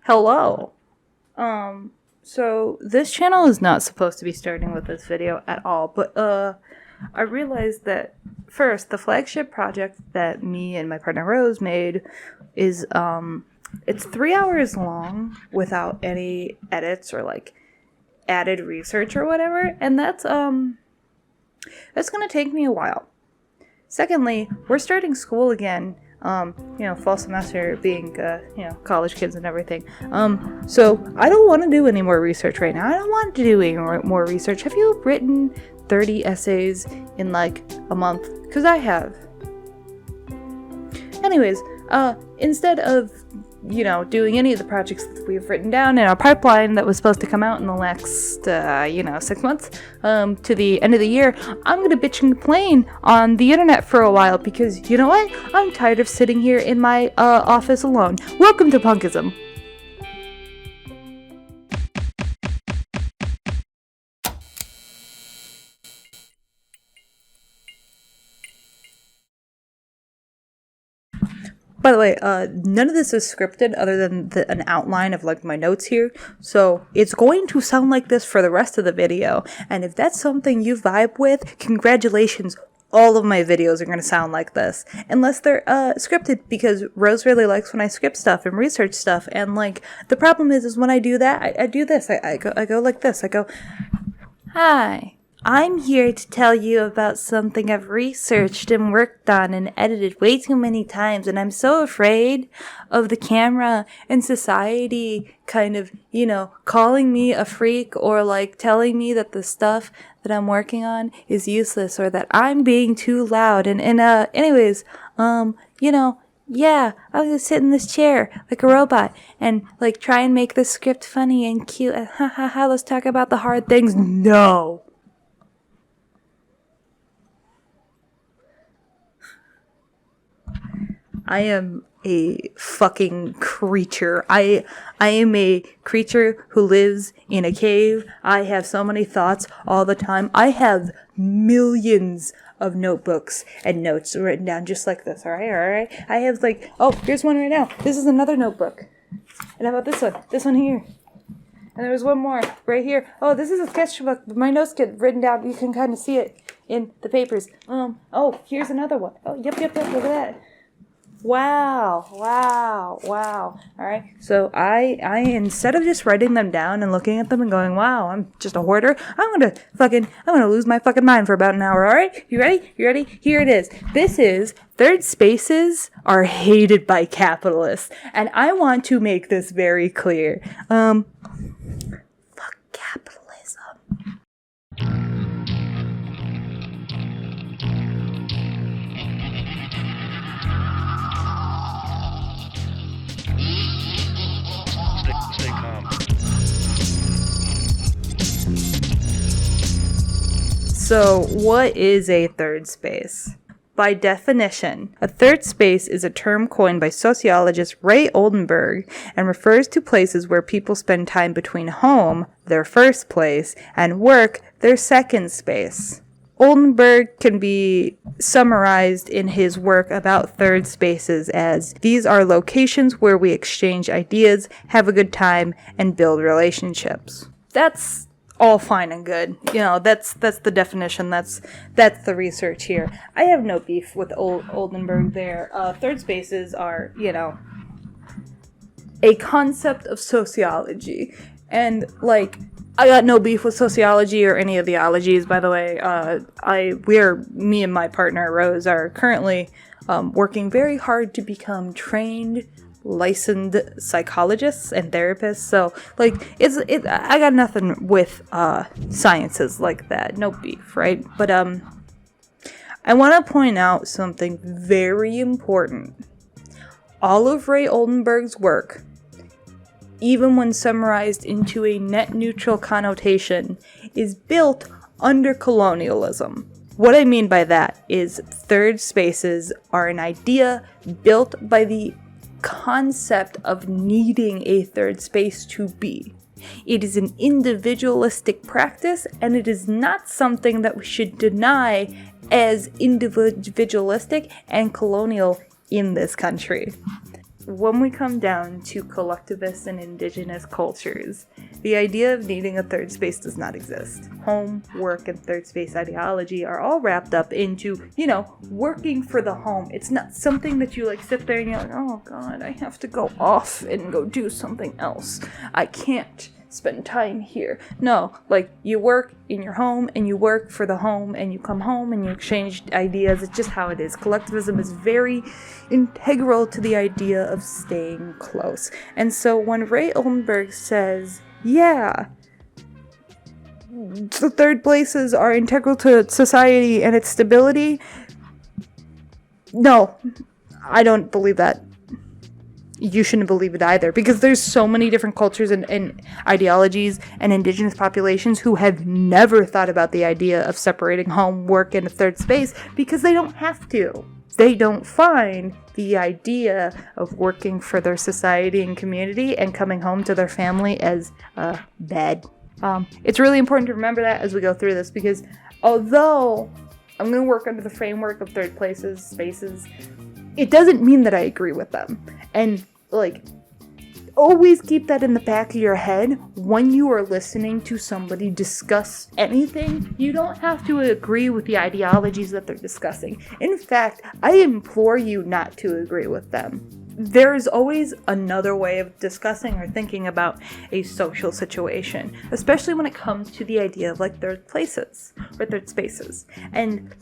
Hello. So this channel is not supposed to be starting with this video at all, but I realized that first, the flagship project that me and my partner Rose made is it's 3 hours long without any edits or like added research or whatever, and that's gonna take me a while. Secondly, we're starting school again. Fall semester being, college kids and everything. So I don't want to do any more research right now. I don't want to do any more research. Have you written 30 essays in like a month? Because I have. Anyways, instead of, doing any of the projects that we've written down in our pipeline that was supposed to come out in the next, 6 months, to the end of the year, I'm gonna bitch and complain on the internet for a while because, you know what? I'm tired of sitting here in my, office alone. Welcome to PUNKISM. By the way, none of this is scripted other than an outline of like my notes here, so it's going to sound like this for the rest of the video, and if that's something you vibe with, congratulations, all of my videos are going to sound like this, unless they're scripted, because Rose really likes when I script stuff and research stuff, and like, the problem is when I do that, I do this, I go like this, I go, hi. I'm here to tell you about something I've researched and worked on and edited way too many times, and I'm so afraid of the camera and society kind of, calling me a freak or like telling me that the stuff that I'm working on is useless or that I'm being too loud. Anyways, I'm gonna sit in this chair like a robot and like try and make this script funny and cute and let's talk about the hard things. No. I am a fucking creature. I am a creature who lives in a cave. I have so many thoughts all the time. I have millions of notebooks and notes written down just like this, alright? I have like, here's one right now. This is another notebook. And how about this one? This one here. And there was one more right here. Oh, this is a sketchbook. My notes get written down. You can kind of see it in the papers. Here's another one. Oh, yep, look at that. Wow. Alright, so I instead of just writing them down and looking at them and going, wow, I'm just a hoarder, I'm gonna lose my fucking mind for about an hour, alright? You ready? Here it is. This is third spaces are hated by capitalists, and I want to make this very clear. Fuck capitalism. So, what is a third space? By definition, a third space is a term coined by sociologist Ray Oldenburg and refers to places where people spend time between home, their first place, and work, their second space. Oldenburg can be summarized in his work about third spaces as, these are locations where we exchange ideas, have a good time, and build relationships. That's all fine and good. That's the definition. That's the research here. I have no beef with Oldenburg there. Third spaces are, a concept of sociology. And, I got no beef with sociology or any of the ologies, by the way. Me and my partner, Rose, are currently working very hard to become trained, licensed psychologists and therapists. So, I got nothing with sciences like that. No beef, right? But, I want to point out something very important. All of Ray Oldenburg's work, even when summarized into a net neutral connotation, is built under colonialism. What I mean by that is third spaces are an idea built by the concept of needing a third space to be. It is an individualistic practice, and it is not something that we should deny as individualistic and colonial in this country. when we come down to collectivist and indigenous cultures, the idea of needing a third space does not exist. Home, work, and third space ideology are all wrapped up into, working for the home. It's not something that you like sit there and you're like, oh God, I have to go off and go do something else. I can't spend time here. No, like you work in your home and you work for the home and you come home and you exchange ideas. It's just how it is. Collectivism is very integral to the idea of staying close. And so when Ray Oldenburg says, yeah, the third places are integral to society and its stability, no, I don't believe that. You shouldn't believe it either, because there's so many different cultures and ideologies and indigenous populations who have never thought about the idea of separating home, work, and a third space because they don't have to. They don't find the idea of working for their society and community and coming home to their family as bad. It's really important to remember that as we go through this, because although I'm going to work under the framework of third places, spaces, it doesn't mean that I agree with them. And, always keep that in the back of your head when you are listening to somebody discuss anything. You don't have to agree with the ideologies that they're discussing. In fact, I implore you not to agree with them. There is always another way of discussing or thinking about a social situation, especially when it comes to the idea of third places or third spaces. And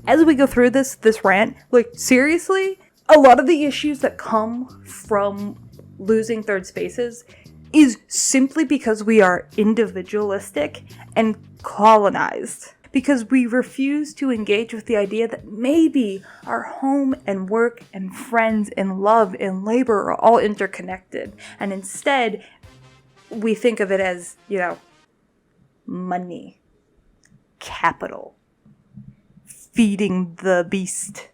as we go through this rant, seriously, a lot of the issues that come from losing third spaces is simply because we are individualistic and colonized. Because we refuse to engage with the idea that maybe our home and work and friends and love and labor are all interconnected. And instead, we think of it as, money, capital, feeding the beast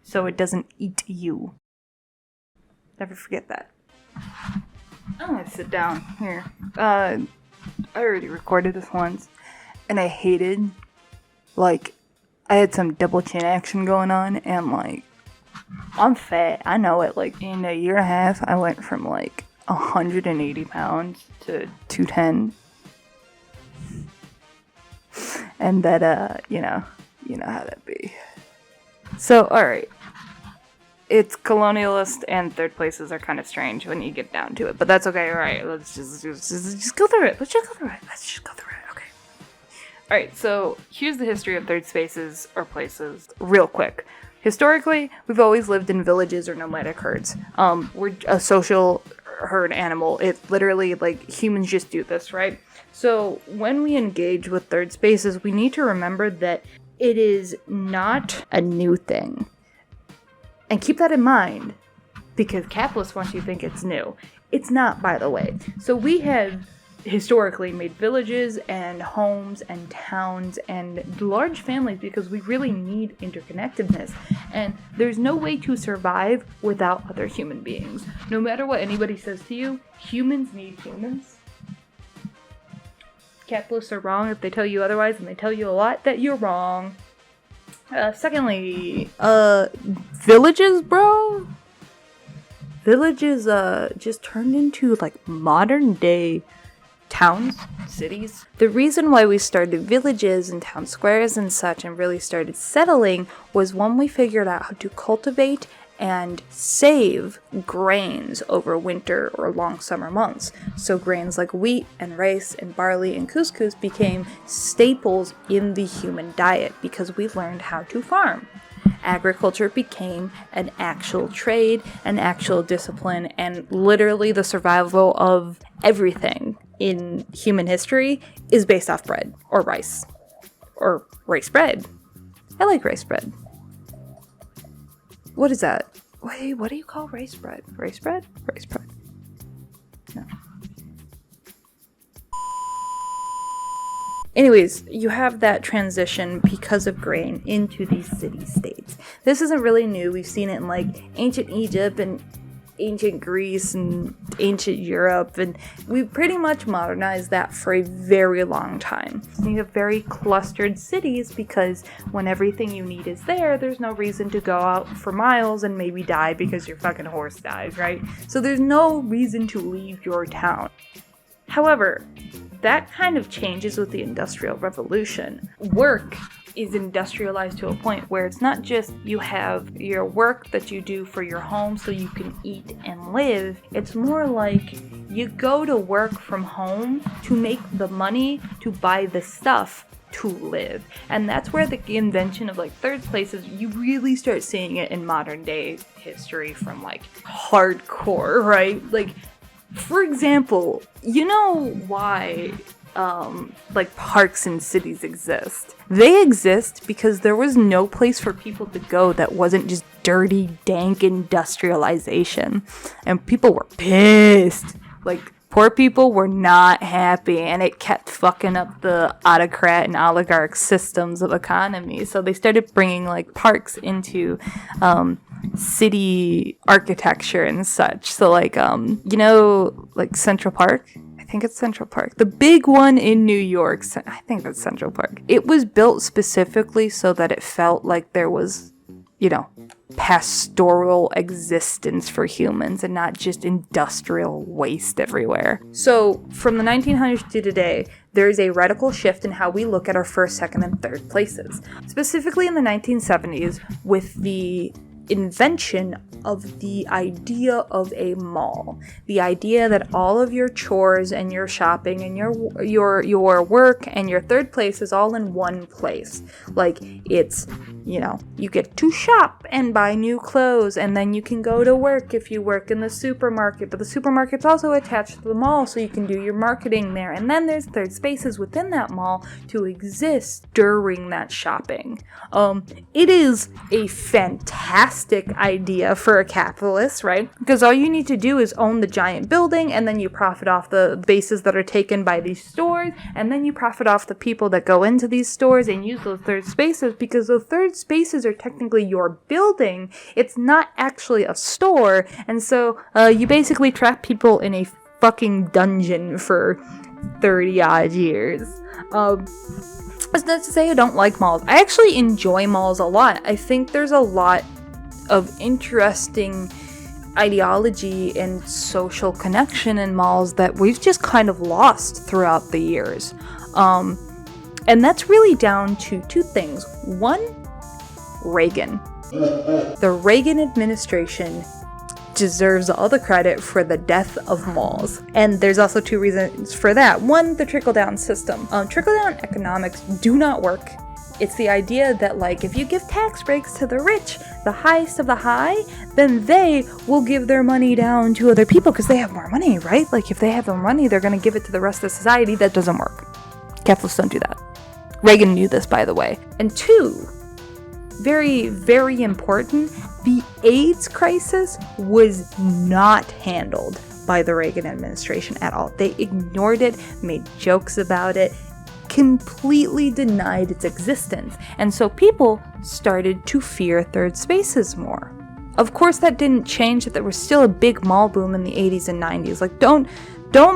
so it doesn't eat you. Never forget that. I'm gonna sit down here. I already recorded this once, and I hated, I had some double chin action going on, and I'm fat. I know it. In a year and a half, I went from 180 pounds to 210. And that, you know how that be. So, alright. It's colonialist and third places are kind of strange when you get down to it, but that's okay. Alright, let's just go through it. Let's just go through it. Okay. Alright, so here's the history of third spaces or places real quick. Historically, we've always lived in villages or nomadic herds. We're a social herd animal. It literally, humans just do this, right? So when we engage with third spaces, we need to remember that it is not a new thing. And keep that in mind, because capitalists want you to think it's new. It's not, by the way. So we have historically made villages and homes and towns and large families because we really need interconnectedness. And there's no way to survive without other human beings. No matter what anybody says to you, humans need humans. Capitalists are wrong if they tell you otherwise, and they tell you a lot that you're wrong. Secondly, villages, bro? Villages, just turned into, modern day towns, cities. The reason why we started villages and town squares and such and really started settling was when we figured out how to cultivate and save grains over winter or long summer months. So grains like wheat and rice and barley and couscous became staples in the human diet because we learned how to farm. Agriculture became an actual trade, an actual discipline, and literally the survival of everything in human history is based off bread or rice bread. I like rice bread. What is that? Wait, what do you call rice bread? Rice bread? Rice bread. No. Anyways, you have that transition because of grain into these city-states. This isn't really new. We've seen it in ancient Egypt and ancient Greece and ancient Europe, and we pretty much modernized that for a very long time. You have very clustered cities because when everything you need is there, there's no reason to go out for miles and maybe die because your fucking horse dies, right? So there's no reason to leave your town. However, that kind of changes with the Industrial Revolution. Work is industrialized to a point where it's not just you have your work that you do for your home so you can eat and live. It's more like you go to work from home to make the money to buy the stuff to live. And that's where the invention of like third places, you really start seeing it in modern day history from like hardcore, right? Like, for example, you know why like parks in cities exist? They exist because there was no place for people to go that wasn't just dirty, dank industrialization. And people were pissed. Like, poor people were not happy, and it kept fucking up the autocrat and oligarch systems of economy. So they started bringing like parks into city architecture and such. So like you know, like Central Park, I think it's Central Park, the big one in New York, I think that's Central Park. It was built specifically so that it felt like there was, you know, pastoral existence for humans and not just industrial waste everywhere. So from the 1900s to today, there is a radical shift in how we look at our first, second, and third places. Specifically in the 1970s with the invention of the idea of a mall. The idea that all of your chores and your shopping and your work and your third place is all in one place. Like, it's, you know, you get to shop and buy new clothes, and then you can go to work if you work in the supermarket, but the supermarket's also attached to the mall, so you can do your marketing there. And then there's third spaces within that mall to exist during that shopping. It is a fantastic idea for a capitalist, right? Because all you need to do is own the giant building, and then you profit off the spaces that are taken by these stores, and then you profit off the people that go into these stores and use those third spaces, because those third spaces are technically your building. It's not actually a store, and so you basically trap people in a fucking dungeon for 30 odd years. That's not to say I don't like malls. I actually enjoy malls a lot. I think there's a lot of interesting ideology and social connection in malls that we've just kind of lost throughout the years. And that's really down to two things. One, Reagan. The Reagan administration deserves all the credit for the death of malls. And there's also two reasons for that. One, the trickle-down system. Trickle-down economics do not work. It's the idea that, like, if you give tax breaks to the rich, the highest of the high, then they will give their money down to other people because they have more money, right? Like, if they have more money, they're going to give it to the rest of society. That doesn't work. Capitalists don't do that. Reagan knew this, by the way. And two, very, very important, the AIDS crisis was not handled by the Reagan administration at all. They ignored it, made jokes about it, completely denied its existence. And so people started to fear third spaces more. Of course, that didn't change that there was still a big mall boom in the 80s and 90s. Like, don't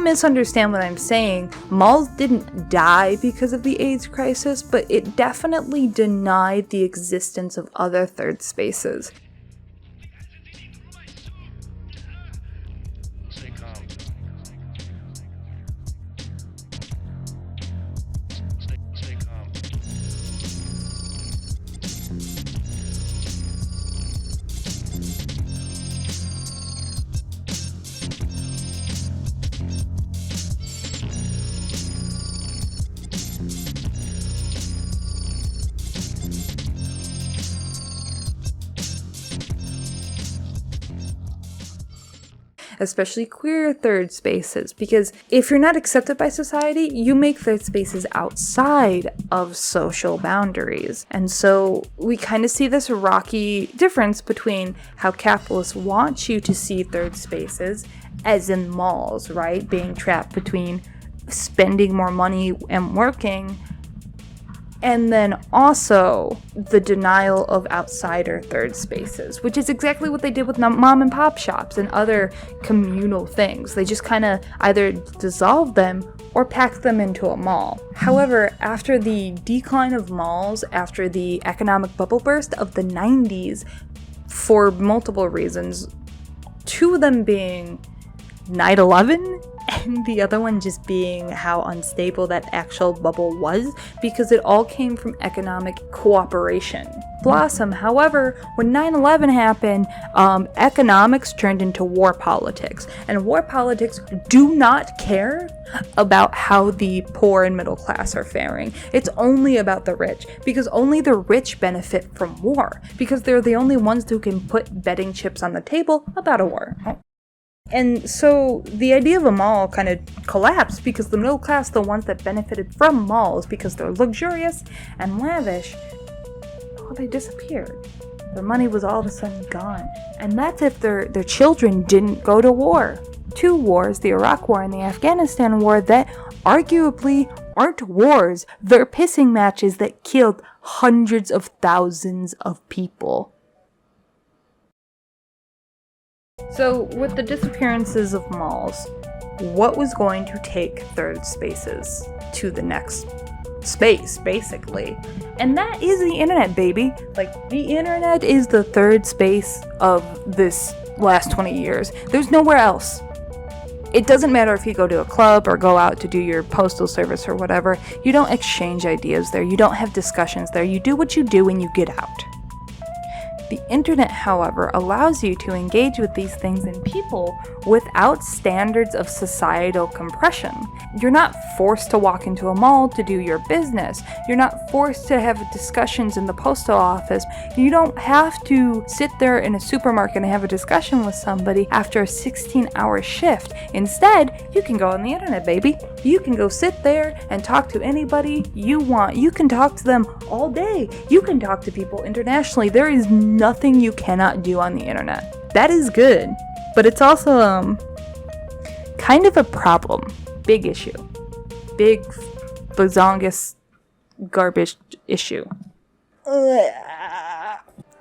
misunderstand what I'm saying. Malls didn't die because of the AIDS crisis, but it definitely denied the existence of other third spaces. Especially queer third spaces, because if you're not accepted by society, you make third spaces outside of social boundaries. And so we kind of see this rocky difference between how capitalists want you to see third spaces, as in malls, right? Being trapped between spending more money and working, And then also the denial of outsider third spaces, which is exactly what they did with mom and pop shops and other communal things. They just kind of either dissolved them or packed them into a mall. However, after the decline of malls, after the economic bubble burst of the 90s, for multiple reasons, two of them being 9/11 and the other one just being how unstable that actual bubble was, because it all came from economic cooperation. Blossom. However, when 9/11 happened, economics turned into war politics, and war politics do not care about how the poor and middle class are faring. It's only about the rich, because only the rich benefit from war, because they're the only ones who can put betting chips on the table about a war. And so the idea of a mall kind of collapsed because the middle class, the ones that benefited from malls because they're luxurious and lavish, well, they disappeared. Their money was all of a sudden gone. And that's if their children didn't go to war. Two wars, the Iraq War and the Afghanistan War, that arguably aren't wars. They're pissing matches that killed hundreds of thousands of people. So, with the disappearances of malls, what was going to take third spaces to the next space, basically? And that is the internet, baby. Like, the internet is the third space of this last 20 years. There's nowhere else. It doesn't matter if you go to a club or go out to do your postal service or whatever. You don't exchange ideas there. You don't have discussions there. You do what you do when you get out. The internet, however, allows you to engage with these things and people without standards of societal compression. You're not forced to walk into a mall to do your business. You're not forced to have discussions in the postal office. You don't have to sit there in a supermarket and have a discussion with somebody after a 16-hour shift. Instead, you can go on the internet, baby. You can go sit there and talk to anybody you want. You can talk to them all day. You can talk to people internationally. There is nothing you cannot do on the internet. That is good, but it's also kind of a problem. Big issue. Big bazongus garbage issue. I'm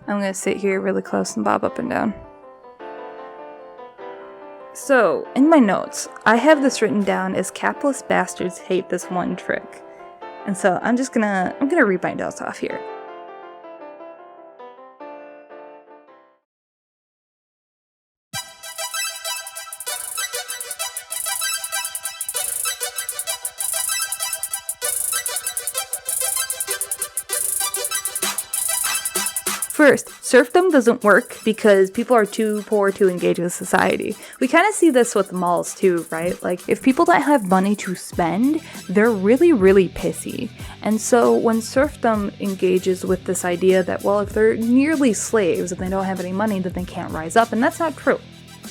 gonna sit here really close and bob up and down. So, in my notes, I have this written down as capitalist bastards hate this one trick. And so I'm gonna read my notes off here. First, serfdom doesn't work because people are too poor to engage with society. We kind of see this with malls too, right? Like, if people don't have money to spend, they're really, really pissy. And so when serfdom engages with this idea that, well, if they're nearly slaves and they don't have any money, then they can't rise up, and that's not true.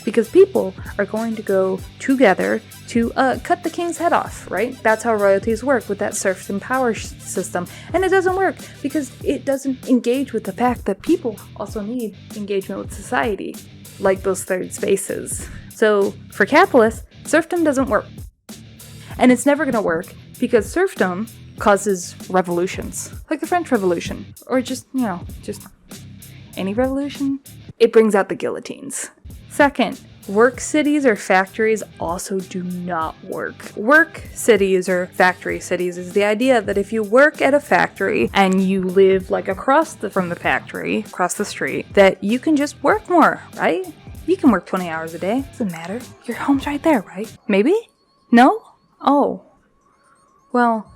Because people are going to go together to cut the king's head off, right? That's how royalties work with that serfdom power system. And it doesn't work because it doesn't engage with the fact that people also need engagement with society, like those third spaces. So for capitalists, serfdom doesn't work. And it's never going to work because serfdom causes revolutions, like the French Revolution, or just any revolution. It brings out the guillotines. Second, work cities or factories also do not work. Work cities or factory cities is the idea that if you work at a factory and you live like from the factory, across the street, that you can just work more, right? You can work 20 hours a day. Doesn't matter. Your home's right there, right? Maybe? No? Oh. Well,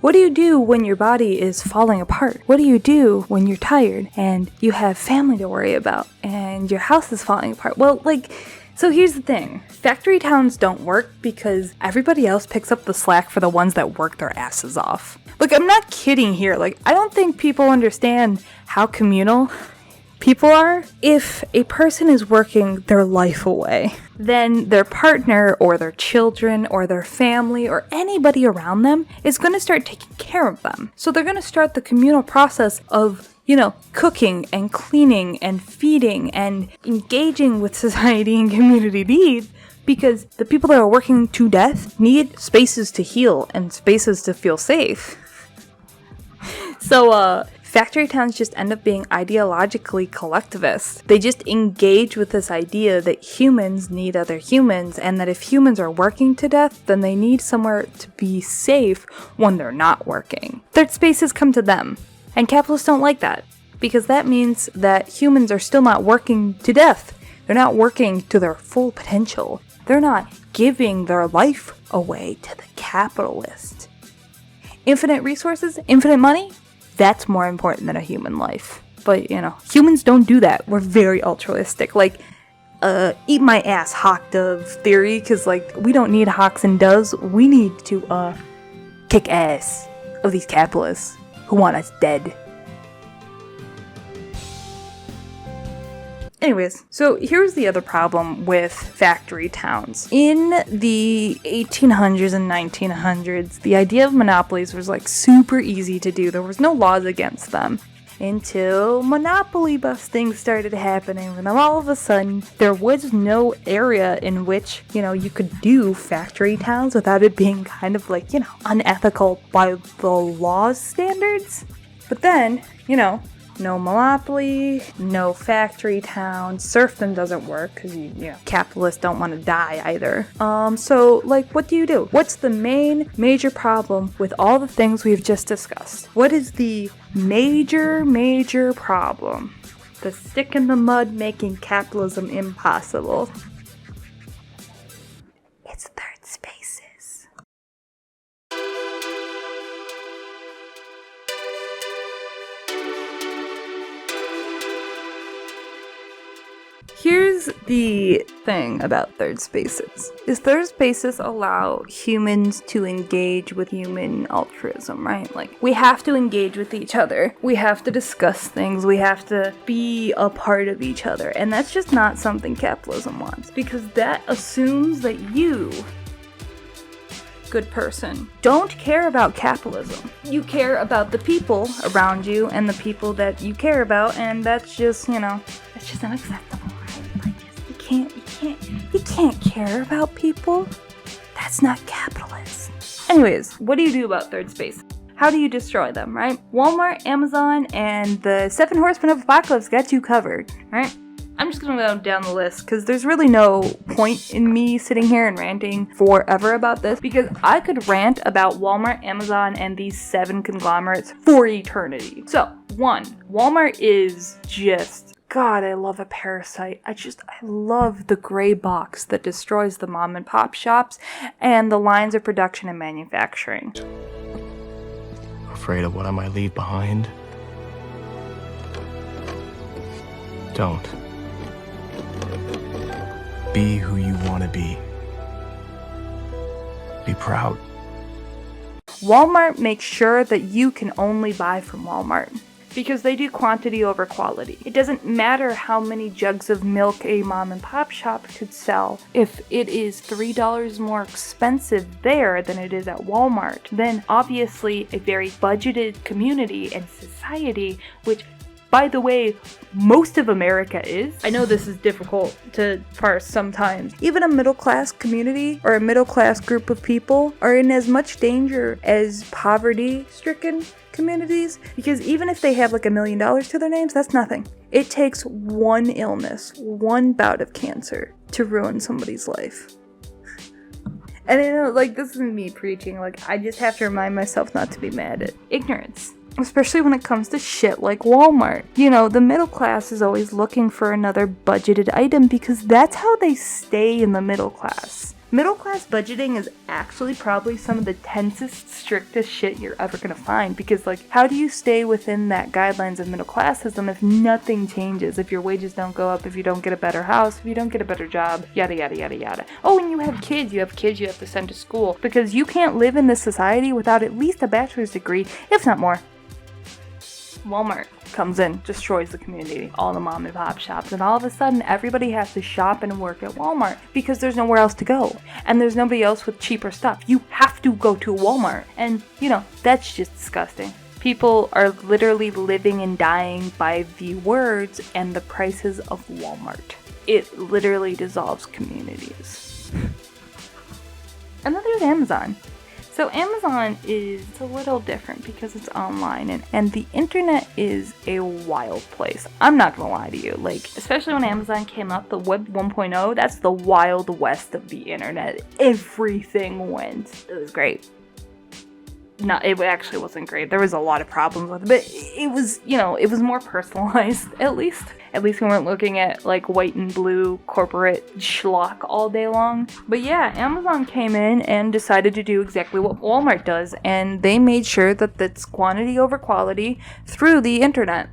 what do you do when your body is falling apart? What do you do when you're tired and you have family to worry about and your house is falling apart? Well, so here's the thing. Factory towns don't work because everybody else picks up the slack for the ones that work their asses off. Look, I'm not kidding here. I don't think people understand how communal people are. If a person is working their life away, then their partner or their children or their family or anybody around them is going to start taking care of them. So they're going to start the communal process of cooking and cleaning and feeding and engaging with society and community needs, because the people that are working to death need spaces to heal and spaces to feel safe. So, factory towns just end up being ideologically collectivist. They just engage with this idea that humans need other humans, and that if humans are working to death, then they need somewhere to be safe when they're not working. Third spaces come to them, and capitalists don't like that, because that means that humans are still not working to death. They're not working to their full potential. They're not giving their life away to the capitalist. Infinite resources, infinite money, that's more important than a human life. But, humans don't do that. We're very altruistic. Like, eat my ass, hawk dove theory, because, we don't need hawks and doves. We need to, kick ass of these capitalists who want us dead. Anyways, so here's the other problem with factory towns. In the 1800s and 1900s, the idea of monopolies was super easy to do. There was no laws against them until monopoly busting started happening. And then all of a sudden, there was no area in which, you could do factory towns without it being kind of unethical by the law's standards. But then, no monopoly, no factory town, serfdom doesn't work because capitalists don't want to die either. So what do? What's the major problem with all the things we've just discussed? What is the major problem? The stick in the mud making capitalism impossible. It's third spaces. Here's the thing about third spaces, is third spaces allow humans to engage with human altruism, right? We have to engage with each other. We have to discuss things. We have to be a part of each other. And that's just not something capitalism wants, because that assumes that you, good person, don't care about capitalism. You care about the people around you and the people that you care about, and that's just, that's just unacceptable. You can't care about people. That's not capitalist. Anyways, what do you do about third space? How do you destroy them, right? Walmart, Amazon, and the 7 Horsemen of Apocalypse got you covered, right? I'm just gonna go down the list because there's really no point in me sitting here and ranting forever about this, because I could rant about Walmart, Amazon, and these 7 conglomerates for eternity. So, 1, Walmart is just... God, I love a parasite. I love the gray box that destroys the mom and pop shops and the lines of production and manufacturing. Afraid of what I might leave behind? Don't. Be who you want to be. Be proud. Walmart makes sure that you can only buy from Walmart, because they do quantity over quality. It doesn't matter how many jugs of milk a mom and pop shop could sell. If it is $3 more expensive there than it is at Walmart, then obviously a very budgeted community and society, which, by the way, most of America is. I know this is difficult to parse sometimes. Even a middle-class community or a middle-class group of people are in as much danger as poverty-stricken communities, because even if they have $1 million to their names, that's nothing. It takes one illness, one bout of cancer to ruin somebody's life. And this isn't me preaching, I just have to remind myself not to be mad at ignorance. Especially when it comes to shit like Walmart. The middle class is always looking for another budgeted item because that's how they stay in the middle class. Middle class budgeting is actually probably some of the tensest, strictest shit you're ever gonna find, because how do you stay within that guidelines of middle classism if nothing changes, if your wages don't go up, if you don't get a better house, if you don't get a better job, yada yada yada yada. Oh, and you have kids you have to send to school, because you can't live in this society without at least a bachelor's degree, if not more. Walmart comes in, destroys the community, all the mom and pop shops, and all of a sudden everybody has to shop and work at Walmart because there's nowhere else to go, and there's nobody else with cheaper stuff. You have to go to Walmart, and that's just disgusting. People are literally living and dying by the words and the prices of Walmart. It literally dissolves communities. And then there's Amazon. So Amazon is a little different because it's online and the internet is a wild place. I'm not gonna lie to you, like, especially when Amazon came up, the Web 1.0, that's the wild west of the internet. Everything went. It was great. No, it actually wasn't great. There was a lot of problems with it, but it was, it was more personalized, at least. At least we weren't looking at, like, white and blue corporate schlock all day long. But yeah, Amazon came in and decided to do exactly what Walmart does, and they made sure that it's quantity over quality through the internet.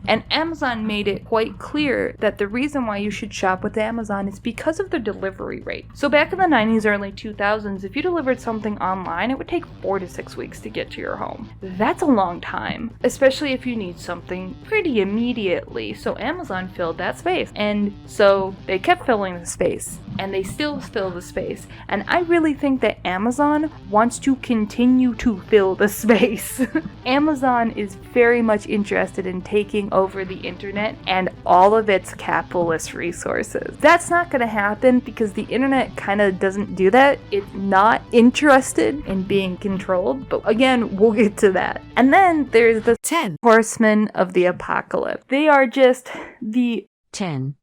And Amazon made it quite clear that the reason why you should shop with Amazon is because of their delivery rate. So back in the 90s, early 2000s, if you delivered something online, it would take 4 to 6 weeks to get to your home. That's a long time, especially if you need something pretty immediately. So Amazon filled that space. And so they kept filling the space, and they still fill the space. And I really think that Amazon wants to continue to fill the space. Amazon is very much interested in taking over the internet and all of its capitalist resources. That's not going to happen because the internet kind of doesn't do that. It's not interested in being controlled, but again, we'll get to that. And then there's the 10 horsemen of the apocalypse. They are just the 10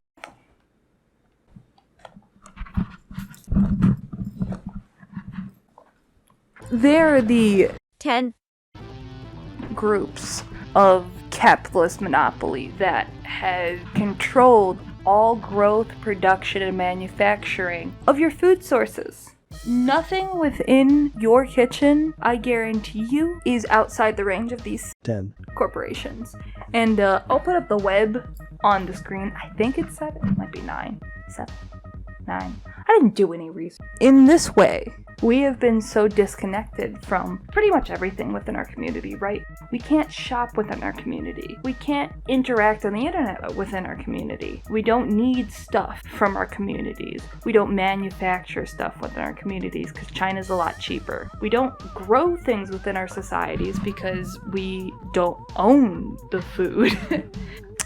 they're the 10 groups of capitalist monopoly that has controlled all growth, production, and manufacturing of your food sources. Nothing within your kitchen, I guarantee you, is outside the range of these 10 corporations. And I'll put up the web on the screen. I think it's 7. It might be 9. 7. 9. I didn't do any research. In this way, we have been so disconnected from pretty much everything within our community, right? We can't shop within our community. We can't interact on the internet within our community. We don't need stuff from our communities. We don't manufacture stuff within our communities because China's a lot cheaper. We don't grow things within our societies because we don't own the food.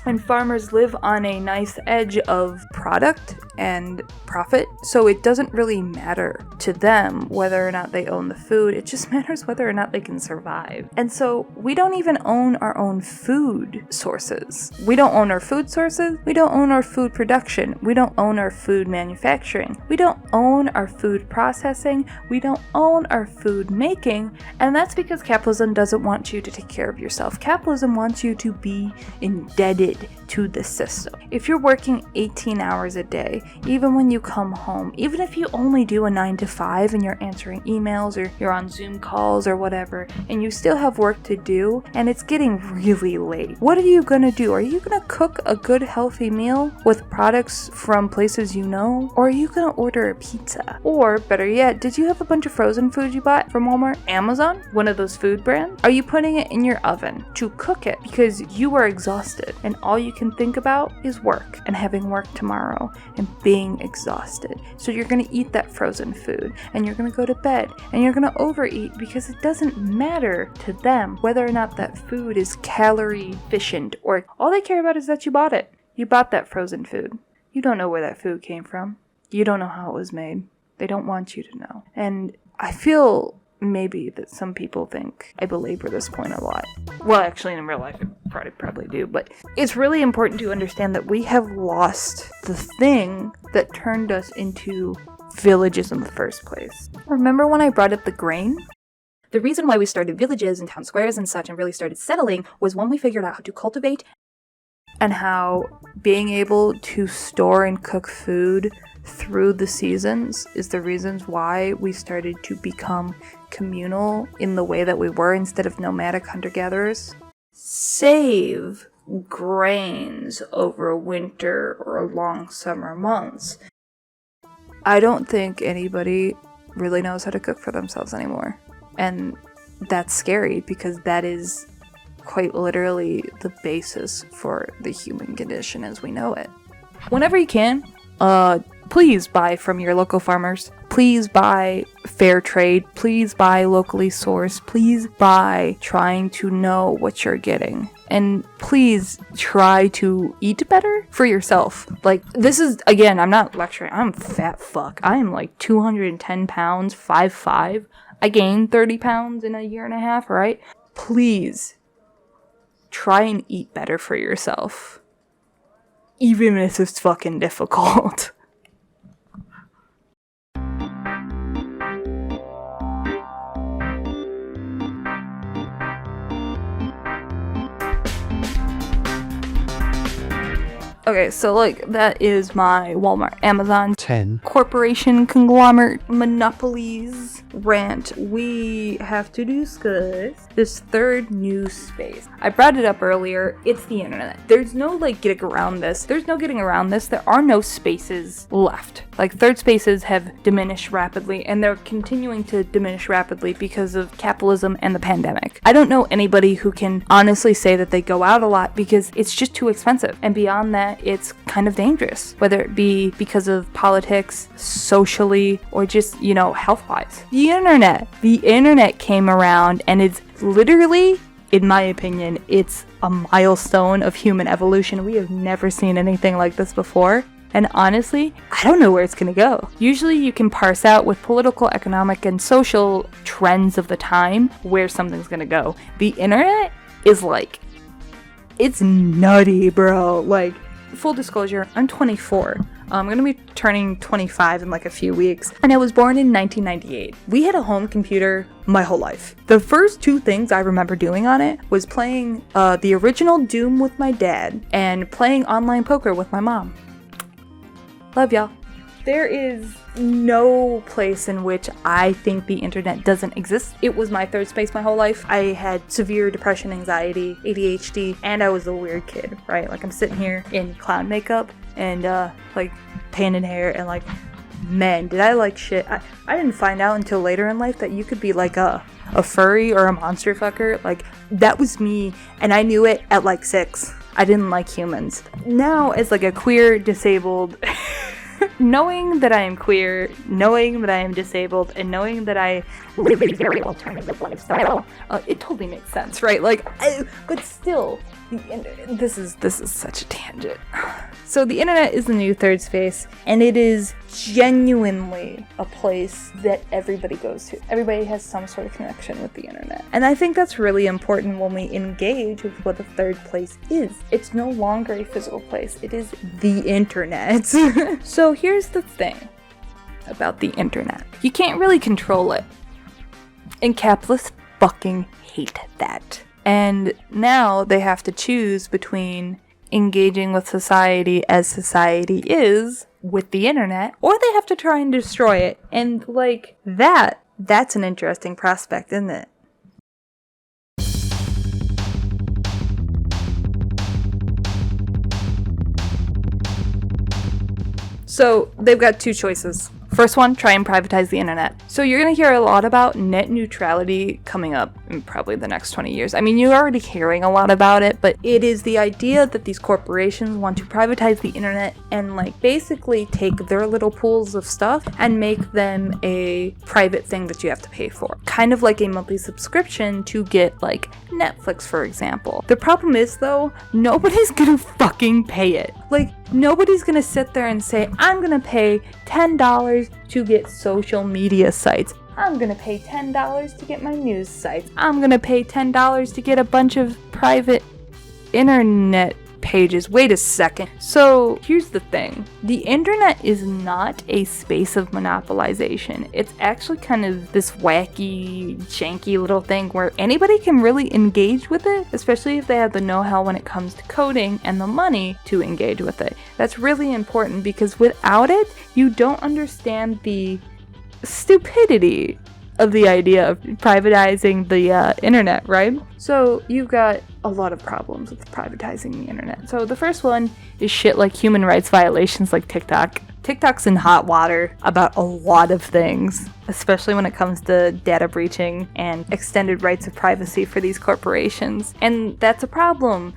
And farmers live on a nice edge of product and profit, so it doesn't really matter to them whether or not they own the food. It just matters whether or not they can survive. And so we don't even own our own food sources. We don't own our food sources. We don't own our food production. We don't own our food manufacturing. We don't own our food processing. We don't own our food making. And that's because capitalism doesn't want you to take care of yourself. Capitalism wants you to be indebted to the system. If you're working 18 hours a day, even when you come home, even if you only do a 9 to 5 and you're answering emails or you're on Zoom calls or whatever, and you still have work to do and it's getting really late, what are you gonna do? Are you gonna cook a good healthy meal with products from places you know? Or are you gonna order a pizza? Or better yet, did you have a bunch of frozen food you bought from Walmart? Amazon? One of those food brands? Are you putting it in your oven to cook it because you are exhausted and all you can think about is work and having work tomorrow and being exhausted? So you're going to eat that frozen food and you're going to go to bed and you're going to overeat because it doesn't matter to them whether or not that food is calorie efficient, or all they care about is that you bought it. You bought that frozen food. You don't know where that food came from. You don't know how it was made. They don't want you to know. And I feel maybe that some people think I belabor this point a lot. Well, actually, in real life, I probably do, but it's really important to understand that we have lost the thing that turned us into villages in the first place. Remember when I brought up the grain? The reason why we started villages and town squares and such and really started settling was when we figured out how to cultivate and how being able to store and cook food through the seasons is the reasons why we started to become communal in the way that we were instead of nomadic hunter-gatherers. Save grains over winter or long summer months. I don't think anybody really knows how to cook for themselves anymore. And that's scary because that is quite literally the basis for the human condition as we know it. Whenever you can, please buy from your local farmers. Please buy fair trade. Please buy locally sourced. Please buy trying to know what you're getting. And please try to eat better for yourself. Like, this is, again, I'm not lecturing. I'm fat fuck. I am like 210 pounds, 5'5". I gained 30 pounds in a year and a half, right? Please try and eat better for yourself. Even if it's fucking difficult. Okay, so like that is my Walmart, Amazon, 10 corporation conglomerate monopolies rant. We have to discuss this third new space. I brought it up earlier. It's the internet. There's no like getting around this. There's no getting around this. There are no spaces left. Like third spaces have diminished rapidly, and they're continuing to diminish rapidly because of capitalism and the pandemic. I don't know anybody who can honestly say that they go out a lot because it's just too expensive. And beyond that, it's kind of dangerous, whether it be because of politics, socially, or just, you know, health-wise. The internet came around, and it's literally, in my opinion, it's a milestone of human evolution. We have never seen anything like this before. And honestly, I don't know where it's gonna go. Usually you can parse out with political, economic, and social trends of the time where something's gonna go. The internet is like, it's nutty, bro. Like, full disclosure, I'm 24. I'm gonna be turning 25 in like a few weeks, and I was born in 1998. We had a home computer my whole life. The first two things I remember doing on it was playing the original Doom with my dad and playing online poker with my mom. Love y'all. There is no place in which I think the internet doesn't exist. It was my third space my whole life. I had severe depression, anxiety, ADHD, and I was a weird kid, right? Like, I'm sitting here in clown makeup and like painted hair, and like, man, did I like shit. I didn't find out until later in life that you could be like a furry or a monster fucker. Like, that was me, and I knew it at like 6. I didn't like humans. Now, as like a queer, disabled knowing that I am queer, knowing that I am disabled, and knowing that I live a very alternative lifestyle, it totally makes sense, right? Like, but still, this is such a tangent. So the internet is the new third space, and it is genuinely a place that everybody goes to. Everybody has some sort of connection with the internet. And I think that's really important when we engage with what the third place is. It's no longer a physical place. It is the internet. So here's the thing about the internet. You can't really control it. And capitalists fucking hate that. And now they have to choose between engaging with society as society is with the internet, or they have to try and destroy it. And like that's an interesting prospect, isn't it? So they've got two choices. First one, try and privatize the internet. So you're going to hear a lot about net neutrality coming up in probably the next 20 years. I mean, you're already hearing a lot about it, but it is the idea that these corporations want to privatize the internet and like basically take their little pools of stuff and make them a private thing that you have to pay for. Kind of like a monthly subscription to get like Netflix, for example. The problem is though, nobody's gonna fucking pay it. Like, nobody's gonna sit there and say, I'm gonna pay $10 to get social media sites. I'm gonna pay $10 to get my news sites. I'm gonna pay $10 to get a bunch of private internet pages. Wait a second. So here's the thing. The internet is not a space of monopolization. It's actually kind of this wacky, janky little thing where anybody can really engage with it, especially if they have the know-how when it comes to coding and the money to engage with it. That's really important because without it, you don't understand the stupidity of the idea of privatizing the internet, right? So you've got a lot of problems with privatizing the internet. So the first one is shit like human rights violations like TikTok. TikTok's in hot water about a lot of things, especially when it comes to data breaching and extended rights of privacy for these corporations. And that's a problem.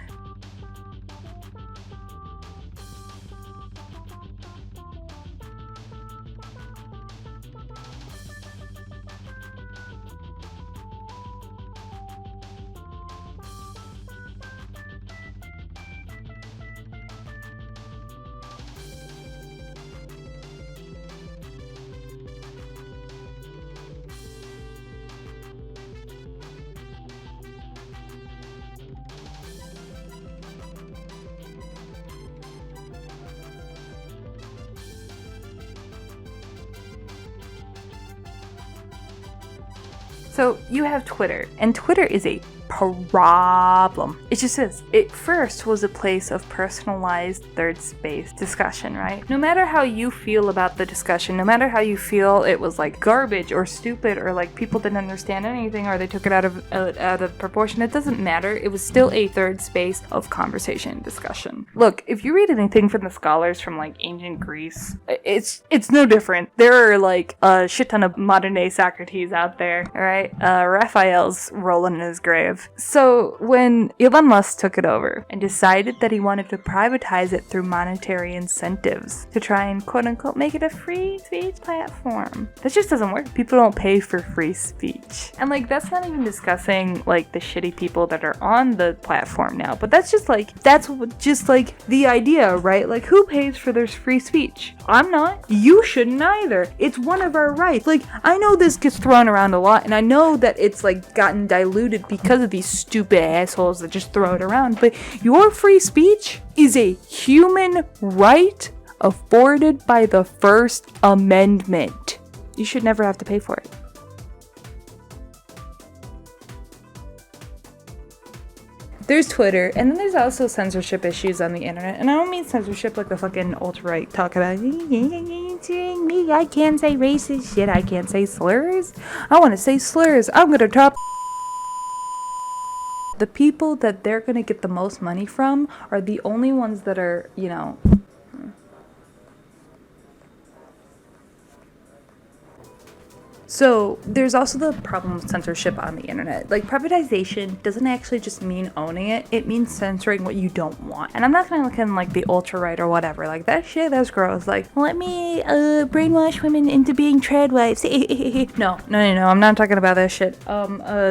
So you have Twitter, and Twitter is a problem. It just is. It first was a place of personalized third space discussion, right? No matter how you feel about the discussion, no matter how you feel it was like garbage or stupid or like people didn't understand anything or they took it out of proportion, it doesn't matter. It was still a third space of conversation and discussion. Look, if you read anything from the scholars from like ancient Greece, it's no different. There are like a shit ton of modern day Socrates out there, all right? Raphael's rolling in his grave. So when Elon Musk took it over and decided that he wanted to privatize it through monetary incentives to try and quote unquote make it a free speech platform, that just doesn't work. People don't pay for free speech. And like that's not even discussing like the shitty people that are on the platform now, but that's just like the idea, right? Like who pays for their free speech? I'm not. You shouldn't either. It's one of our rights. Like I know this gets thrown around a lot and I know that it's like gotten diluted because of these stupid assholes that just throw it around, but your free speech is a human right afforded by the First Amendment. You should never have to pay for it. There's Twitter, and then there's also censorship issues on the internet. And I don't mean censorship like the fucking alt-right talk about me. I can't say racist shit. I can't say slurs. I want to say slurs. I'm gonna top. The people that they're gonna get the most money from are the only ones that are, you know. So there's also the problem with censorship on the internet. Like privatization doesn't actually just mean owning it. It means censoring what you don't want. And I'm not gonna look in like the ultra right or whatever. Like that shit, that's gross. Like let me brainwash women into being trad wives. No. I'm not talking about that shit.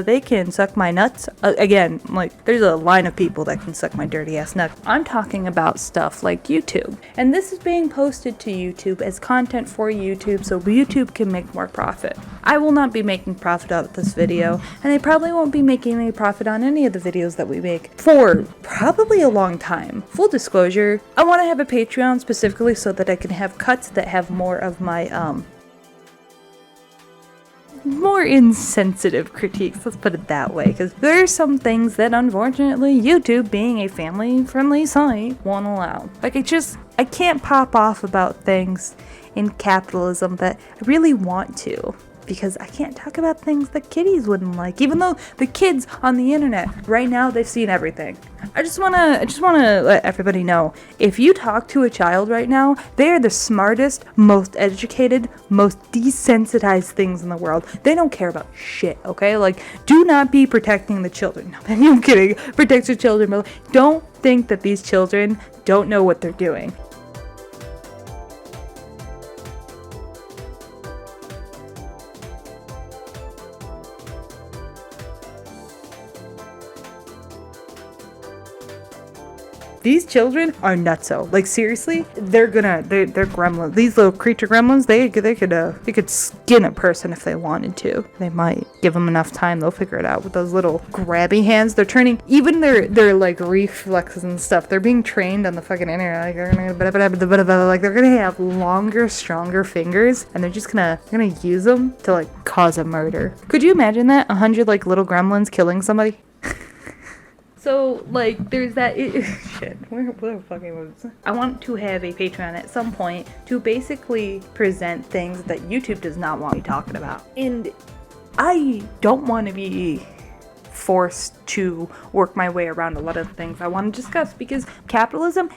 They can suck my nuts. Again, like there's a line of people that can suck my dirty ass nuts. I'm talking about stuff like YouTube. And this is being posted to YouTube as content for YouTube so YouTube can make more profit. I will not be making profit out of this video, and I probably won't be making any profit on any of the videos that we make for probably a long time. Full disclosure, I want to have a Patreon specifically so that I can have cuts that have more of my, more insensitive critiques, let's put it that way, because there are some things that unfortunately YouTube, being a family-friendly site, won't allow. Like I can't pop off about things in capitalism that I really want to, because I can't talk about things that kiddies wouldn't like, even though the kids on the internet right now, they've seen everything. I just wanna let everybody know, if you talk to a child right now, they are the smartest, most educated, most desensitized things in the world. They don't care about shit, okay? Like, do not be protecting the children. No, I'm kidding. Protect your children, but don't think that these children don't know what they're doing. These children are nutso. Like seriously, they're gremlins. These little creature gremlins, they could skin a person if they wanted to. They might give them enough time. They'll figure it out with those little grabby hands. They're turning even their like reflexes and stuff. They're being trained on the fucking internet. Like they're gonna have longer, stronger fingers, and they're just gonna use them to like cause a murder. Could you imagine that? 100 like little gremlins killing somebody? So, like, there's that shit. Where fucking was? I want to have a Patreon at some point to basically present things that YouTube does not want me talking about. And I don't want to be forced to work my way around a lot of things I want to discuss, because capitalism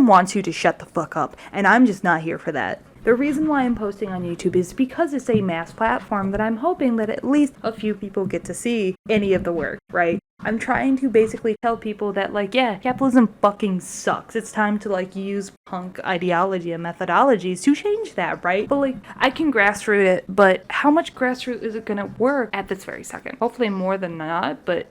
wants you to shut the fuck up, and I'm just not here for that. The reason why I'm posting on YouTube is because it's a mass platform that I'm hoping that at least a few people get to see any of the work, right? I'm trying to basically tell people that, like, yeah, capitalism fucking sucks. It's time to, like, use punk ideology and methodologies to change that, right? But, like, I can grassroot it, but how much grassroots is it gonna work at this very second? Hopefully more than not, but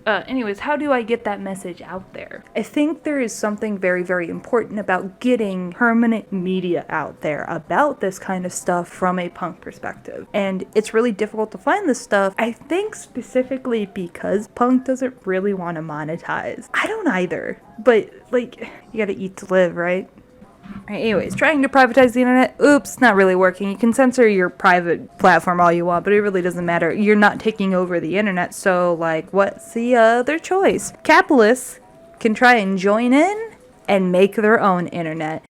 anyways, how do I get that message out there? I think there is something very, very important about getting permanent media out there about this kind of stuff from a punk perspective. And it's really difficult to find this stuff, I think specifically because punk doesn't really want to monetize. I don't either. But, like, you gotta eat to live, right? Right, anyways, trying to privatize the internet, oops, not really working. You can censor your private platform all you want, but it really doesn't matter. You're not taking over the internet, so, like, what's the other choice? Capitalists can try and join in and make their own internet.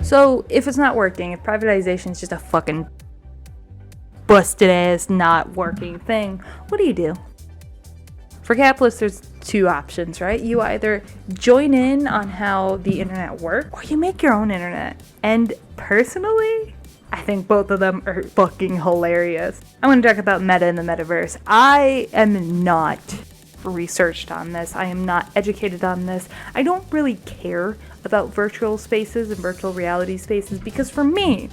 So, if it's not working, if privatization is just a fucking busted ass not working thing, what do? For capitalists, there's two options, right? You either join in on how the internet works, or you make your own internet. And personally, I think both of them are fucking hilarious. I want to talk about meta and the metaverse. I am not researched on this. I am not educated on this. I don't really care about virtual spaces and virtual reality spaces because for me,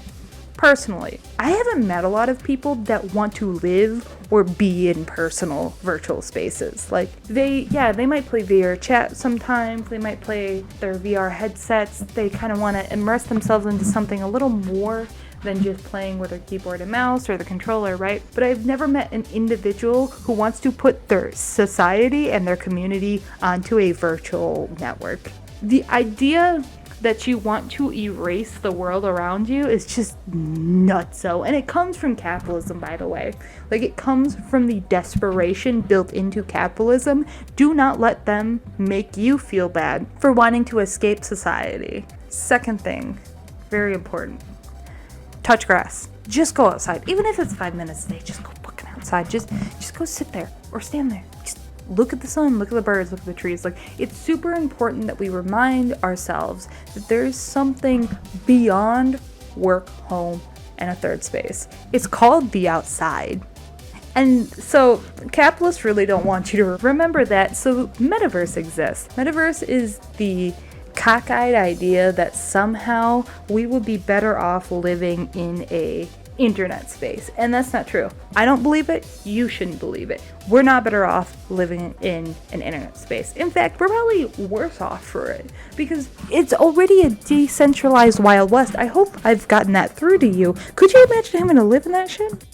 personally, I haven't met a lot of people that want to live or be in personal virtual spaces. Like, they might play VR chat sometimes, they might play their VR headsets, they kind of want to immerse themselves into something a little more than just playing with their keyboard and mouse or the controller, right? But I've never met an individual who wants to put their society and their community onto a virtual network. The idea that you want to erase the world around you is just nutso. And it comes from capitalism, by the way. Like, it comes from the desperation built into capitalism. Do not let them make you feel bad for wanting to escape society. Second thing, very important. Touch grass. Just go outside. Even if it's 5 minutes a day, just go fucking outside. Just go sit there or stand there. Just look at the sun, look at the birds, look at the trees. Like, it's super important that we remind ourselves that there's something beyond work, home, and a third space. It's called the outside. And so capitalists really don't want you to remember that. So metaverse exists. Metaverse is the cockeyed idea that somehow we would be better off living in a internet space, and that's not true. I don't believe it. You shouldn't believe it. We're not better off living in an internet space. In fact, we're probably worse off for it because it's already a decentralized Wild West. I hope I've gotten that through to you. Could you imagine having to live in that shit?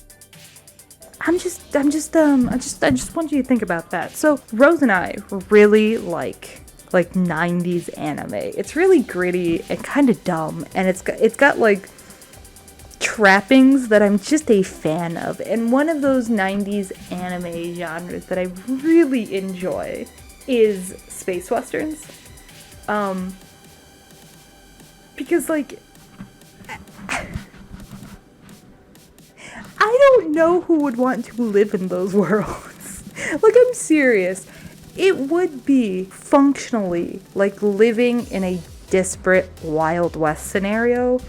I just want you to think about that. So Rose and I really like 90s anime. It's really gritty and kind of dumb, and it's got like trappings that I'm just a fan of. And one of those 90s anime genres that I really enjoy is space westerns. Because like I don't know who would want to live in those worlds. Like, I'm serious. It would be functionally like living in a disparate Wild West scenario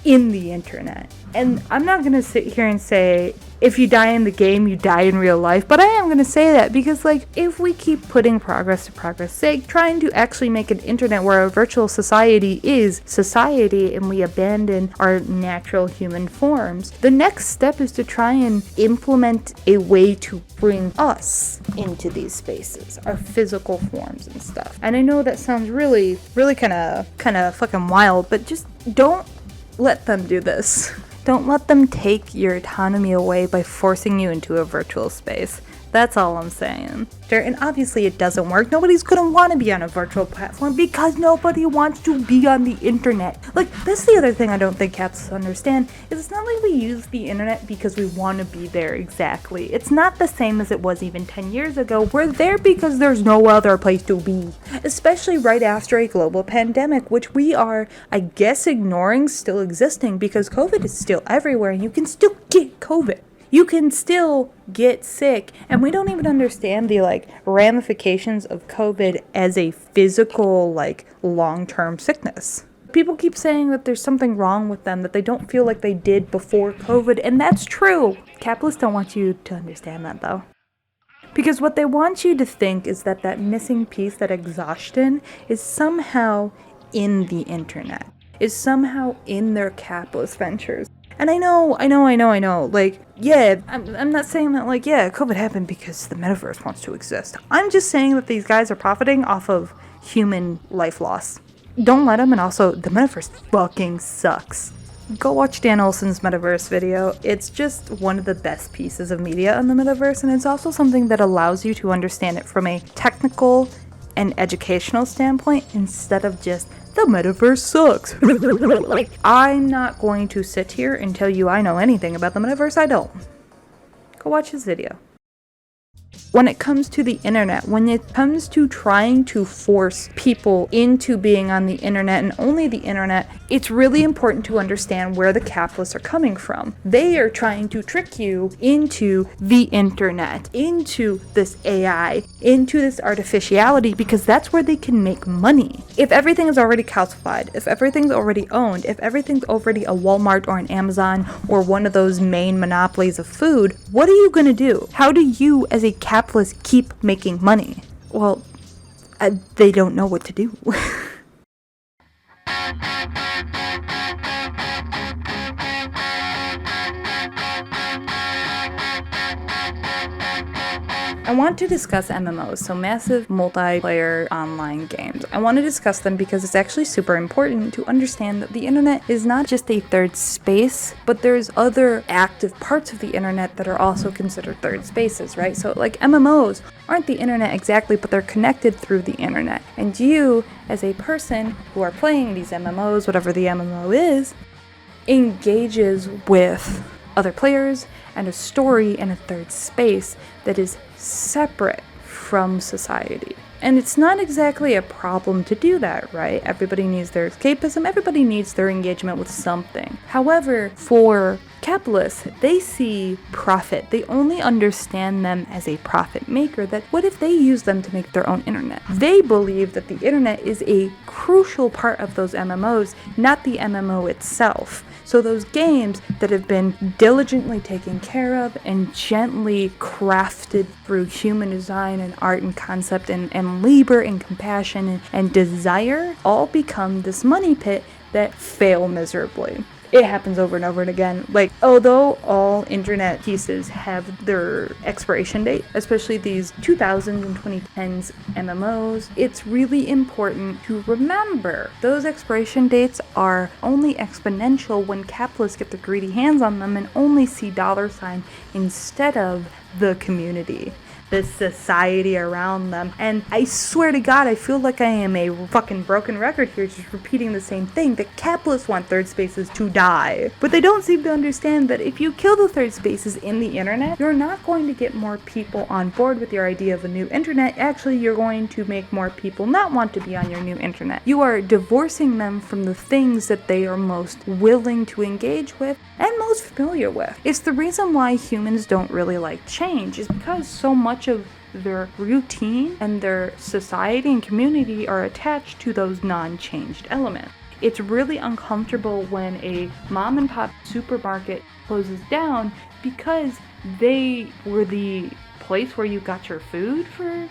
in the internet. And I'm not going to sit here and say, if you die in the game, you die in real life. But I am going to say that because, like, if we keep putting progress to progress' sake, trying to actually make an internet where a virtual society is society and we abandon our natural human forms, the next step is to try and implement a way to bring us into these spaces, our physical forms and stuff. And I know that sounds really, really kind of fucking wild, but just don't let them do this. Don't let them take your autonomy away by forcing you into a virtual space. That's all I'm saying. And obviously it doesn't work. Nobody's gonna want to be on a virtual platform because nobody wants to be on the internet. Like, that's the other thing I don't think capitalists understand, is it's not like we use the internet because we want to be there exactly. It's not the same as it was even 10 years ago. We're there because there's no other place to be. Especially right after a global pandemic, which we are, I guess, ignoring still existing because COVID is still everywhere and you can still get COVID. You can still get sick, and we don't even understand the ramifications of COVID as a physical long-term sickness. People keep saying that there's something wrong with them, that they don't feel like they did before COVID, and that's true. Capitalists don't want you to understand that, though. Because what they want you to think is that missing piece, that exhaustion, is somehow in the internet, is somehow in their capitalist ventures. And I know. I'm not saying that, COVID happened because the metaverse wants to exist. I'm just saying that these guys are profiting off of human life loss. don't let them, and also, the metaverse fucking sucks. Go watch Dan Olson's metaverse video. It's just one of the best pieces of media on the metaverse, and it's also something that allows you to understand it from a technical and educational standpoint instead of just, the metaverse sucks. I'm not going to sit here and tell you I know anything about the metaverse. I don't. Go watch his video. When it comes to the internet, when it comes to trying to force people into being on the internet and only the internet, it's really important to understand where the capitalists are coming from. They are trying to trick you into the internet, into this AI, into this artificiality, because that's where they can make money. If everything is already calcified, if everything's already owned, if everything's already a Walmart or an Amazon or one of those main monopolies of food, what are you going to do? How do you, as a capitalist, keep making money? Well, they don't know what to do. I want to discuss MMOs, so massive multiplayer online games. I want to discuss them because it's actually super important to understand that the internet is not just a third space, but there's other active parts of the internet that are also considered third spaces, right? So like MMOs aren't the internet exactly, but they're connected through the internet. And you, as a person who are playing these MMOs, whatever the MMO is, engages with other players and a story in a third space that is separate from society. And it's not exactly a problem to do that, right? Everybody needs their escapism, everybody needs their engagement with something. However, for capitalists, they see profit. They only understand them as a profit maker. That what if they use them to make their own internet? They believe that the internet is a crucial part of those MMOs, not the MMO itself. So those games that have been diligently taken care of and gently crafted through human design and art and concept and labor and compassion and desire all become this money pit that fail miserably. It happens over and over and again. Like, although all internet pieces have their expiration date, especially these 2000s and 2010s MMOs, it's really important to remember those expiration dates are only exponential when capitalists get their greedy hands on them and only see $ instead of the community, the society around them. And I swear to God, I feel like I am a fucking broken record here, just repeating the same thing, that capitalists want third spaces to die. But they don't seem to understand that if you kill the third spaces in the internet, you're not going to get more people on board with your idea of a new internet. Actually, you're going to make more people not want to be on your new internet. You are divorcing them from the things that they are most willing to engage with and most familiar with. It's the reason why humans don't really like change, is because so much of their routine and their society and community are attached to those non-changed elements. It's really uncomfortable when a mom and pop supermarket closes down because they were the place where you got your food for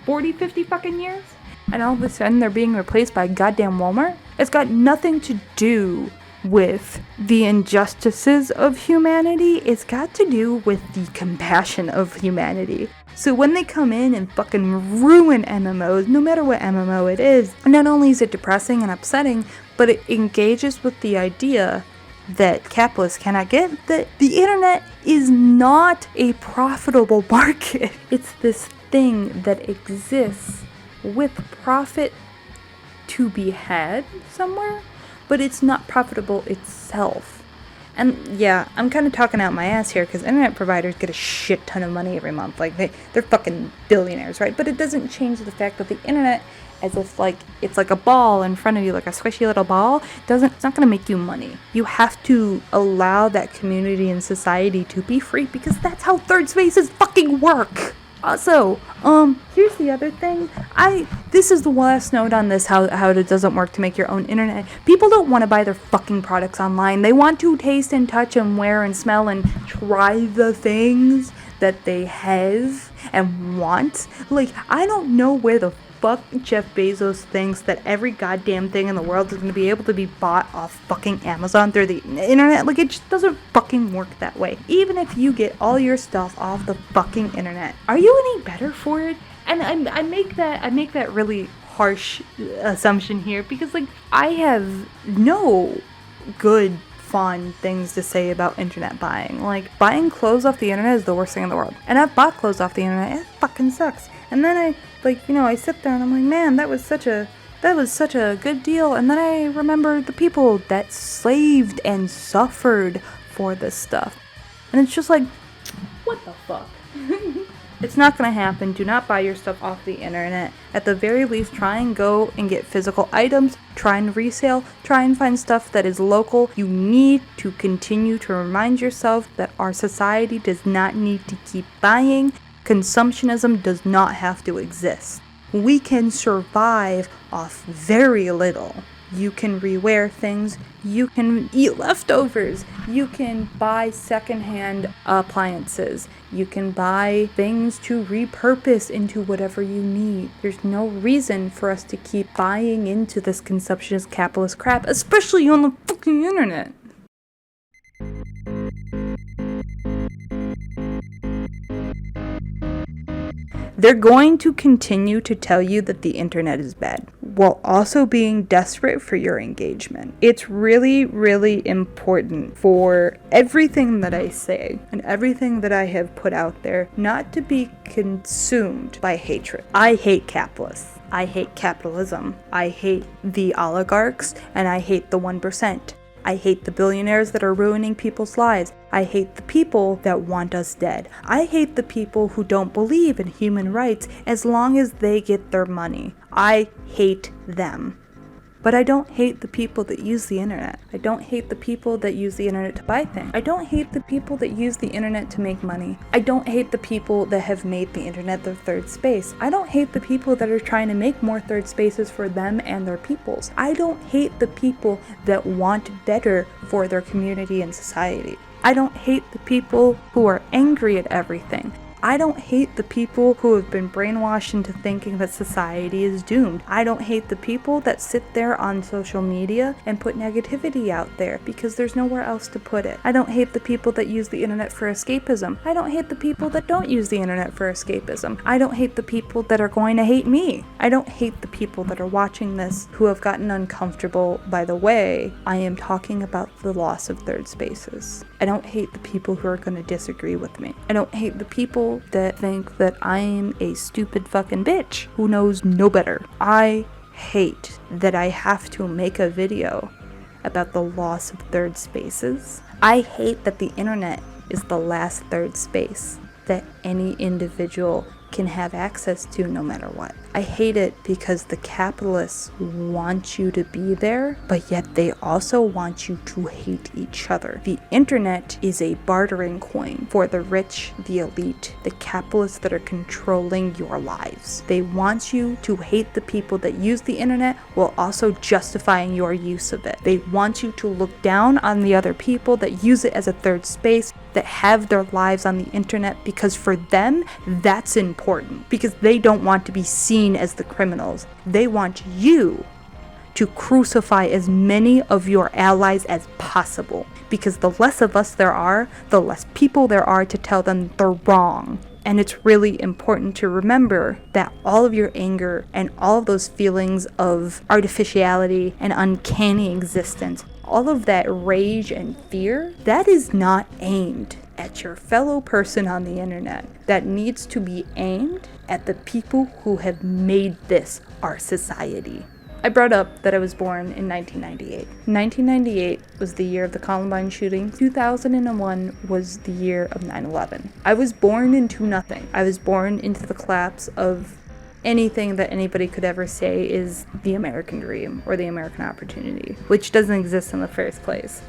40, 50 fucking years, and all of a sudden they're being replaced by a goddamn Walmart. It's got nothing to do with the injustices of humanity. It's got to do with the compassion of humanity. So when they come in and fucking ruin MMOs, no matter what MMO it is, not only is it depressing and upsetting, but it engages with the idea that capitalists cannot get, that the internet is not a profitable market. It's this thing that exists with profit to be had somewhere, but it's not profitable itself. And yeah, I'm kind of talking out my ass here because internet providers get a shit ton of money every month. Like, they're fucking billionaires, right? But it doesn't change the fact that the internet, as if like it's like a ball in front of you, like a squishy little ball, it's not going to make you money. You have to allow that community and society to be free, because that's how third spaces fucking work. Also, here's the other thing. This is the last note on this, how it doesn't work to make your own internet. People don't want to buy their fucking products online. They want to taste and touch and wear and smell and try the things that they have and want. Like, I don't know where the fuck Jeff Bezos thinks that every goddamn thing in the world is going to be able to be bought off fucking Amazon through the internet. Like, it just doesn't fucking work that way. Even if you get all your stuff off the fucking internet, are you any better for it? And I make that really harsh assumption here, because like I have no good fun things to say about internet buying. Like, buying clothes off the internet is the worst thing in the world, and I've bought clothes off the internet. It fucking sucks. And then I sit there and I'm like, man, that was such a good deal. And then I remember the people that slaved and suffered for this stuff, and it's just like, what the fuck? It's not gonna happen. Do not buy your stuff off the internet. At the very least, try and go and get physical items, try and resale, try and find stuff that is local. You need to continue to remind yourself that our society does not need to keep buying. Consumptionism does not have to exist. We can survive off very little. You can rewear things, you can eat leftovers, you can buy secondhand appliances, you can buy things to repurpose into whatever you need. There's no reason for us to keep buying into this consumptionist capitalist crap, especially on the fucking internet. They're going to continue to tell you that the internet is bad, while also being desperate for your engagement. It's really, really important for everything that I say and everything that I have put out there not to be consumed by hatred. I hate capitalists. I hate capitalism. I hate the oligarchs, and I hate the 1%. I hate the billionaires that are ruining people's lives. I hate the people that want us dead. I hate the people who don't believe in human rights as long as they get their money. I hate them. But I don't hate the people that use the internet. I don't hate the people that use the internet to buy things. I don't hate the people that use the internet to make money. I don't hate the people that have made the internet their third space. I don't hate the people that are trying to make more third spaces for them and their peoples. I don't hate the people that want better for their community and society. I don't hate the people who are angry at everything. I don't hate the people who have been brainwashed into thinking that society is doomed. I don't hate the people that sit there on social media and put negativity out there because there's nowhere else to put it. I don't hate the people that use the internet for escapism. I don't hate the people that don't use the internet for escapism. I don't hate the people that are going to hate me. I don't hate the people that are watching this who have gotten uncomfortable by the way I am talking about the loss of third spaces. I don't hate the people who are going to disagree with me. I don't hate the people that think that I am a stupid fucking bitch who knows no better. I hate that I have to make a video about the loss of third spaces. I hate that the internet is the last third space that any individual can have access to no matter what. I hate it because the capitalists want you to be there, but yet they also want you to hate each other. The internet is a bartering coin for the rich, the elite, the capitalists that are controlling your lives. They want you to hate the people that use the internet while also justifying your use of it. They want you to look down on the other people that use it as a third space, that have their lives on the internet, because for them, that's important. Because they don't want to be seen as the criminals. They want you to crucify as many of your allies as possible. Because the less of us there are, the less people there are to tell them they're wrong. And it's really important to remember that all of your anger and all of those feelings of artificiality and uncanny existence, all of that rage and fear, that is not aimed at your fellow person on the internet. That needs to be aimed at the people who have made this our society. I brought up that I was born in 1998. 1998 was the year of the Columbine shooting. 2001 was the year of 9/11. I was born into nothing. I was born into the collapse of anything that anybody could ever say is the American dream or the American opportunity, which doesn't exist in the first place.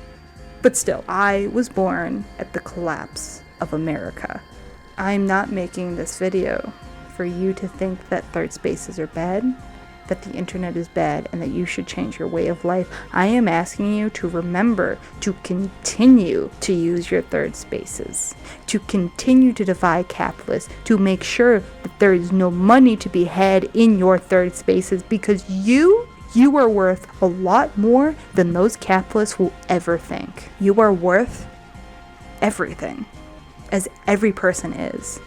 But still, I was born at the collapse of America. I'm not making this video for you to think that third spaces are bad, that the internet is bad, and that you should change your way of life. I am asking you to remember to continue to use your third spaces, to continue to defy capitalists, to make sure that there is no money to be had in your third spaces, because you are worth a lot more than those capitalists will ever think. You are worth everything, as every person is.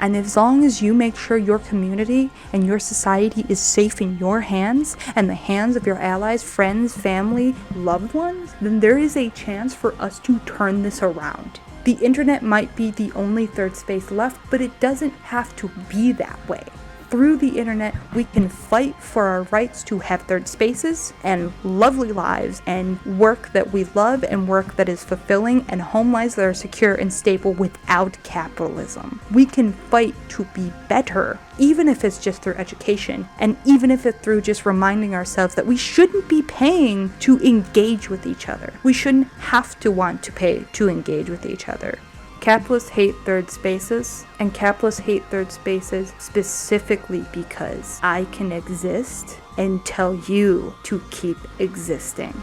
And as long as you make sure your community and your society is safe in your hands and the hands of your allies, friends, family, loved ones, then there is a chance for us to turn this around. The internet might be the only third space left, but it doesn't have to be that way. Through the internet, we can fight for our rights to have third spaces and lovely lives and work that we love and work that is fulfilling and home lives that are secure and stable without capitalism. We can fight to be better, even if it's just through education and even if it's through just reminding ourselves that we shouldn't be paying to engage with each other. We shouldn't have to want to pay to engage with each other. Capitalists hate third spaces, and capitalists hate third spaces specifically because I can exist and tell you to keep existing.